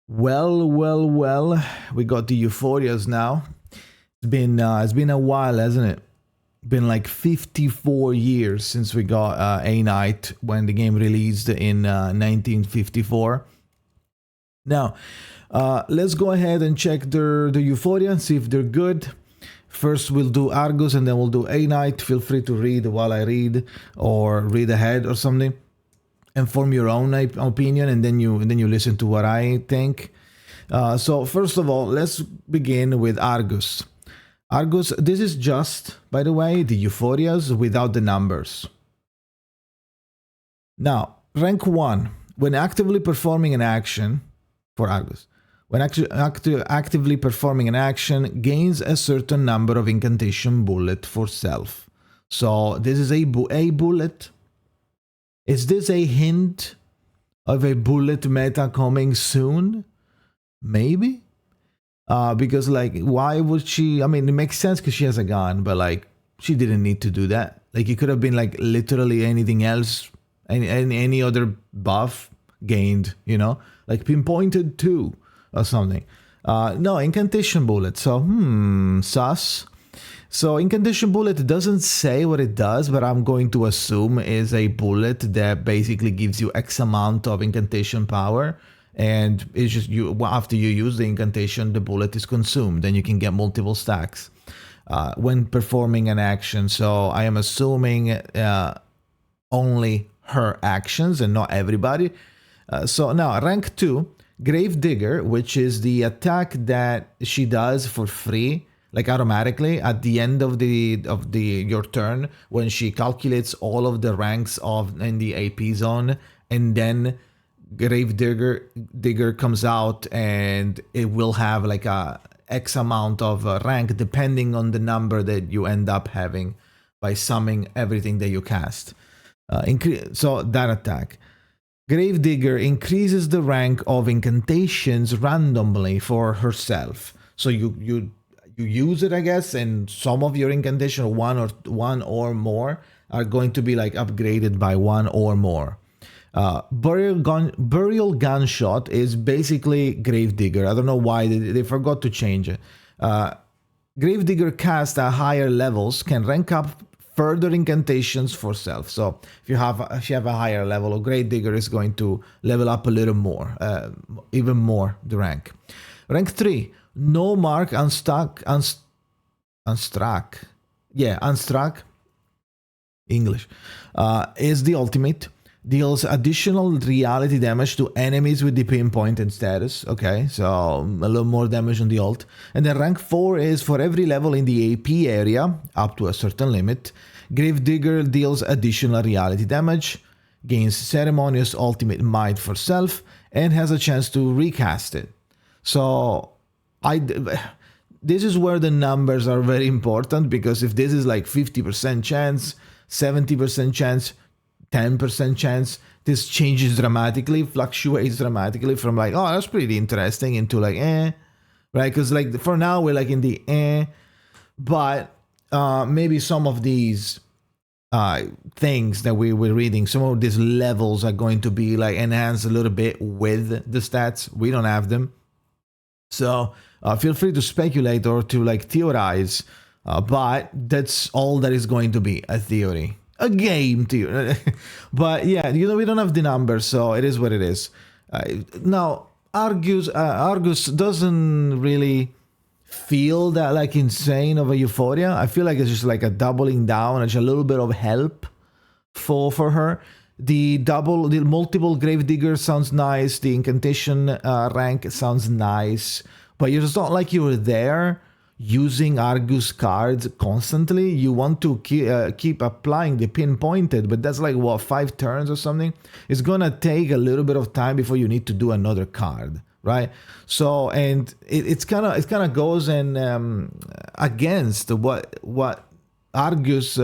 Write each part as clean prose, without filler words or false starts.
Well, we got the Euphorias now. It's been a while, hasn't it? Been like 54 years since we got A Night when the game released in 1954. Now, let's go ahead and check the Euphoria and see if they're good. First, we'll do Argus and then we'll do A Night. Feel free to read while I read or read ahead or something. And form your own opinion, and then you listen to what I think. So first of all, let's begin with Argus. Argus, this is just, by the way, the Euphorias without the numbers. Now, rank 1, when actively performing an action for Argus, when actively performing an action, gains a certain number of incantation bullet for self. So this is a bullet. Is this a hint of a bullet meta coming soon? Maybe? Because, like, why would she? I mean, it makes sense because she has a gun, but, like, she didn't need to do that. Like, it could have been, like, literally anything else, any other buff gained, you know? Like, pinpointed 2 or something. No, incantation bullet. So, sus. So incantation bullet doesn't say what it does, but I'm going to assume is a bullet that basically gives you X amount of incantation power, and it's just after you use the incantation, the bullet is consumed. Then you can get multiple stacks when performing an action. So I am assuming only her actions and not everybody. So now rank 2, Gravedigger, which is the attack that she does for free. Like automatically at the end of your turn, when she calculates all of the ranks in the AP zone, and then Gravedigger comes out, and it will have like a X amount of rank depending on the number that you end up having by summing everything that you cast. So that attack. Gravedigger increases the rank of incantations randomly for herself. So you use it, I guess, and some of your incantation, one or more, are going to be like upgraded by 1 or more. Burial gunshot is basically Gravedigger. I don't know why they forgot to change it. Gravedigger cast at higher levels can rank up further incantations for self. So if you have a higher level, Gravedigger is going to level up a little more, even more the rank. Rank 3. No mark unstruck. English is the ultimate. Deals additional reality damage to enemies with the pinpointed status. Okay, so a little more damage on the ult. And then rank 4 is for every level in the AP area, up to a certain limit. Gravedigger deals additional reality damage, gains ceremonious ultimate might for self, and has a chance to recast it. So this is where the numbers are very important, because if this is like 50% chance, 70% chance, 10% chance, this changes dramatically, fluctuates dramatically from like, oh, that's pretty interesting, into like, right? Because like for now we're like in the but maybe some of these things that we were reading, some of these levels are going to be like enhanced a little bit with the stats. We don't have them. So feel free to speculate or to like theorize, but that's all that is going to be, a theory, a game theory. But yeah, we don't have the numbers, so it is what it is. Now, Argus doesn't really feel that like insane of a Euphoria. I feel like it's just like a doubling down, it's a little bit of help for her. The multiple Gravedigger sounds nice. The incantation rank sounds nice, but you just don't like you were there using Argus cards constantly. You want to keep applying the pinpointed, but that's like what, 5 turns or something. It's gonna take a little bit of time before you need to do another card, right? So, and it kind of goes and against what Argus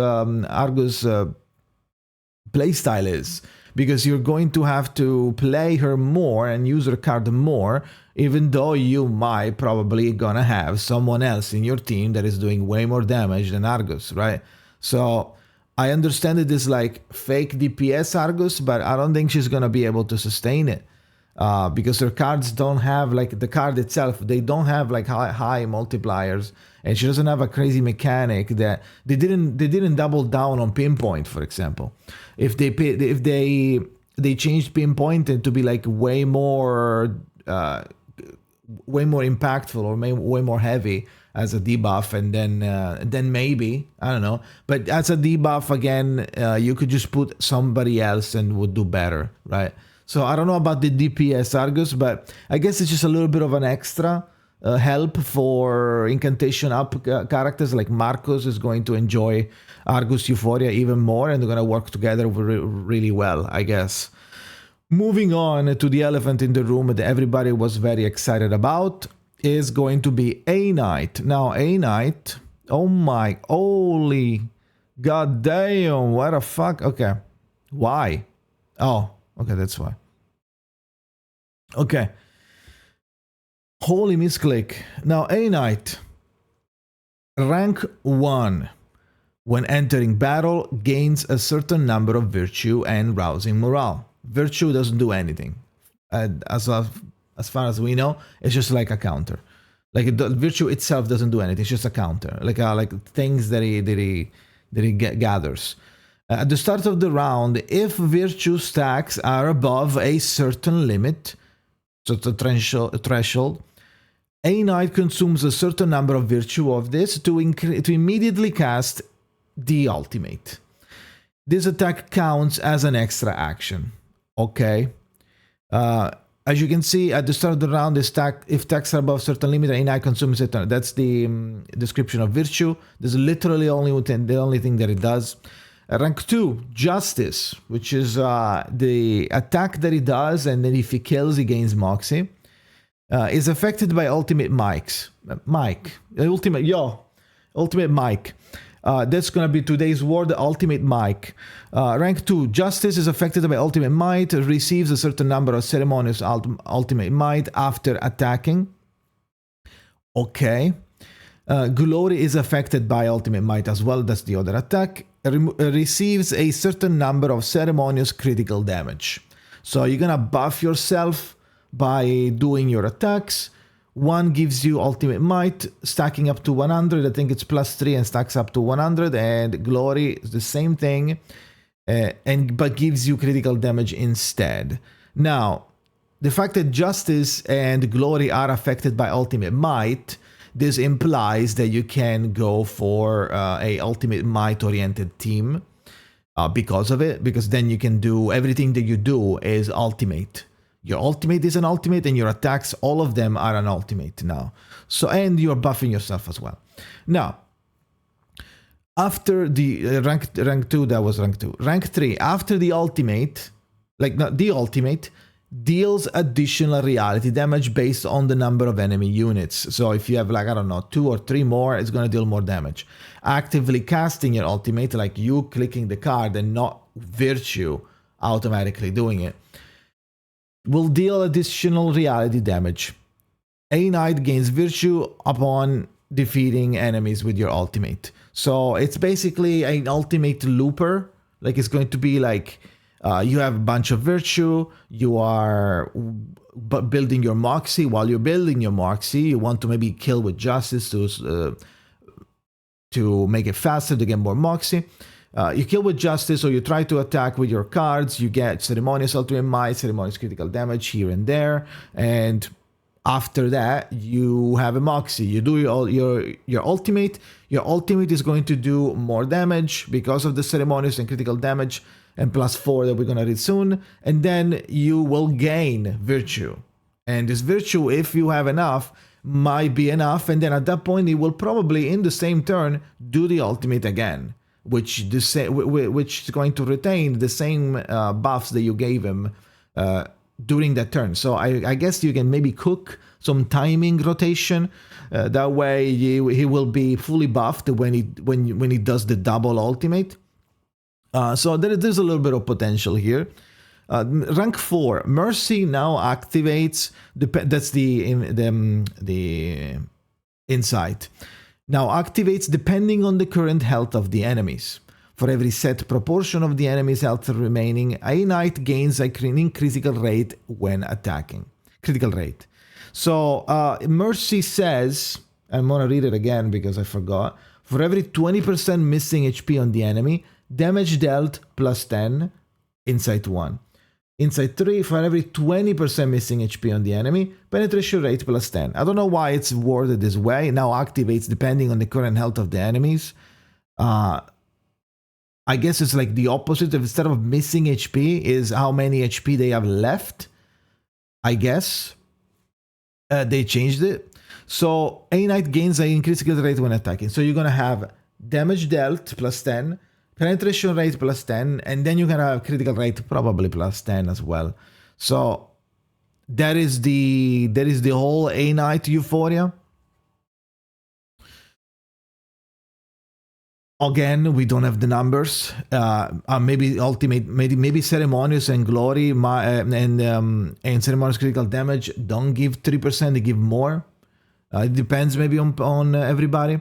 playstyle is, because you're going to have to play her more and use her card more, even though you might probably gonna have someone else in your team that is doing way more damage than Argus, right? So I understand it is like fake DPS Argus, but I don't think she's gonna be able to sustain it. because their cards don't have, like, the card itself, they don't have like high multipliers, and she doesn't have a crazy mechanic that they didn't double down on pinpoint, for example. If they changed pinpoint to be like way more impactful or way more heavy as a debuff, and then maybe, I don't know, but as a debuff again, you could just put somebody else and would do better, right? So I don't know about the DPS Argus, but I guess it's just a little bit of an extra help for incantation up characters. Like Marcos is going to enjoy Argus Euphoria even more, and they're going to work together really well, I guess. Moving on to the elephant in the room that everybody was very excited about is going to be A Knight. Now, A Knight, oh my, holy goddamn, what the fuck? Okay, why? Oh, okay, that's why. Okay. Holy misclick. Now, A Knight, rank 1. When entering battle, gains a certain number of virtue and rousing morale. Virtue doesn't do anything. As far as we know, it's just like a counter. Like the virtue itself doesn't do anything. It's just a counter. Like things that he gathers. At the start of the round, if virtue stacks are above a certain limit, so it's a threshold, A Knight consumes a certain number of virtue of this to immediately cast the ultimate. This attack counts as an extra action. Okay. As you can see, at the start of the round, if stacks are above certain limit, A Knight consumes it. That's the description of virtue. This is literally the only thing that it does. Rank 2, Justice, which is the attack that he does, and then if he kills, he gains Moxie. Is affected by ultimate ultimate Mike. That's gonna be today's word, ultimate Mike. Rank 2, Justice is affected by ultimate might, receives a certain number of ceremonious ultimate might after attacking. Okay. Glory is affected by ultimate might as well, that's the other attack. Receives a certain number of ceremonious critical damage. So you're gonna buff yourself by doing your attacks. One gives you ultimate might, stacking up to 100. I think it's +3 and stacks up to 100. And glory is the same thing, but gives you critical damage instead. Now, the fact that Justice and Glory are affected by ultimate might, this implies that you can go for a ultimate might oriented team because of it, because then you can do everything that you do is ultimate. Your ultimate is an ultimate, and your attacks, all of them are an ultimate now. So, and you're buffing yourself as well. Now, after the rank 2, that was rank 2. Rank 3, after the ultimate, the ultimate deals additional reality damage based on the number of enemy units. So if you have, like, I don't know, 2 or 3 more, it's going to deal more damage. Actively casting your ultimate, like you clicking the card and not virtue automatically doing it, will deal additional reality damage. A Knight gains virtue upon defeating enemies with your ultimate. So it's basically an ultimate looper. Like, it's going to be like you have a bunch of virtue, you are building your Moxie. While you're building your Moxie, you want to maybe kill with Justice to make it faster, to get more Moxie. You kill with Justice, or you try to attack with your cards. You get Ceremonious Ultimate Might, Ceremonious Critical Damage here and there, and after that, you have a Moxie. You do your ultimate. Your ultimate is going to do more damage because of the Ceremonious and Critical Damage, and +4 that we're going to read soon, and then you will gain Virtue. And this Virtue, if you have enough, might be enough, and then at that point, it will probably, in the same turn, do the ultimate again, which is going to retain the same buffs that you gave him during that turn. So I guess you can maybe cook some timing rotation. That way he will be fully buffed when he does the double ultimate. So there's a little bit of potential here. Rank 4, Mercy now activates. That's the insight. Now activates depending on the current health of the enemies. For every set proportion of the enemy's health remaining, a knight gains an critical rate when attacking. Critical rate. So Mercy says, I'm going to read it again because I forgot. For every 20% missing HP on the enemy, damage dealt plus 10, Insight 1. Insight 3, for every 20% missing HP on the enemy, penetration rate plus 10. I don't know why it's worded this way. It now activates depending on the current health of the enemies. I guess it's like the opposite. Instead of missing HP is how many HP they have left. I guess. They changed it. So a knight gains an increased critical rate when attacking. So you're going to have damage dealt plus 10, penetration rate plus 10, and then you're going to have critical rate probably plus 10 as well. So that is the whole a knight Euphoria. Again, we don't have the numbers. Maybe ultimate, maybe ceremonious and glory, and ceremonious critical damage don't give 3%; they give more. It depends maybe on everybody.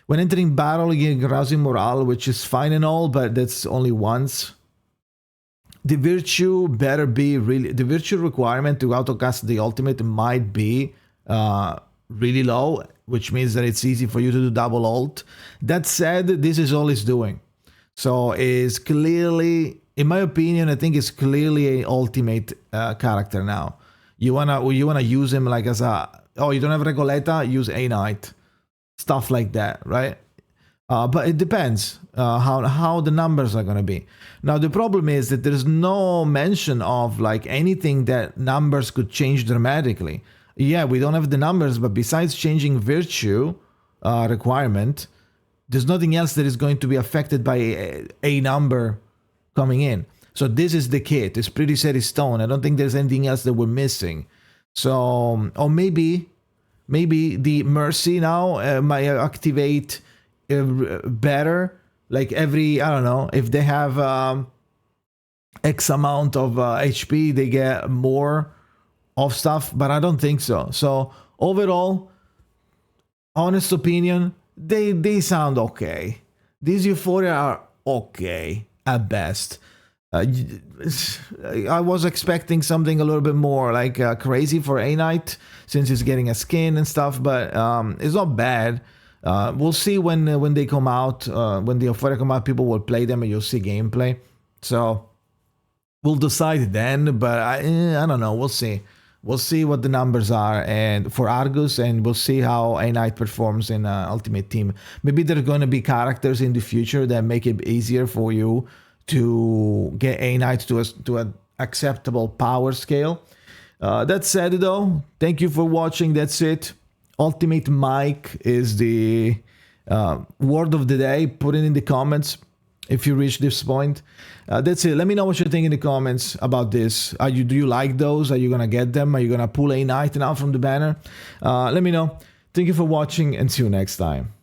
When entering battle, you get rousing morale, which is fine and all, but that's only once. The virtue better be really. The virtue requirement to autocast the ultimate might be really low, which means that it's easy for you to do double ult. That said, this is all it's doing. So it's clearly, in my opinion, I think it's clearly an ultimate character now. You wanna use him like as a, oh, you don't have Regoleta, use a knight. Stuff like that, right? But it depends how the numbers are gonna be. Now the problem is that there's no mention of like anything that numbers could change dramatically. Yeah, we don't have the numbers, but besides changing virtue requirement, there's nothing else that is going to be affected by a number coming in. So this is the kit. It's pretty set in stone. I don't think there's anything else that we're missing. So, or maybe the Mercy now might activate better. Like every, I don't know, if they have X amount of HP, they get more of stuff, but I don't think so. So overall, honest opinion, they sound okay. These Euphoria are okay at best. I was expecting something a little bit more like crazy for a knight since he's getting a skin and stuff, but it's not bad. We'll see when they come out. When the Euphoria come out, people will play them and you'll see gameplay. So we'll decide then, but I don't know. We'll see. We'll see what the numbers are and for Argus, and we'll see how a knight performs in Ultimate Team. Maybe there are going to be characters in the future that make it easier for you to get a knight to an acceptable power scale. That said, though, thank you for watching. That's it. Ultimate Mike is the word of the day. Put it in the comments if you reach this point. That's it. Let me know what you think in the comments about this. Do you like those? Are you gonna get them? Are you gonna pull a knight now from the banner? Let me know. Thank you for watching and see you next time.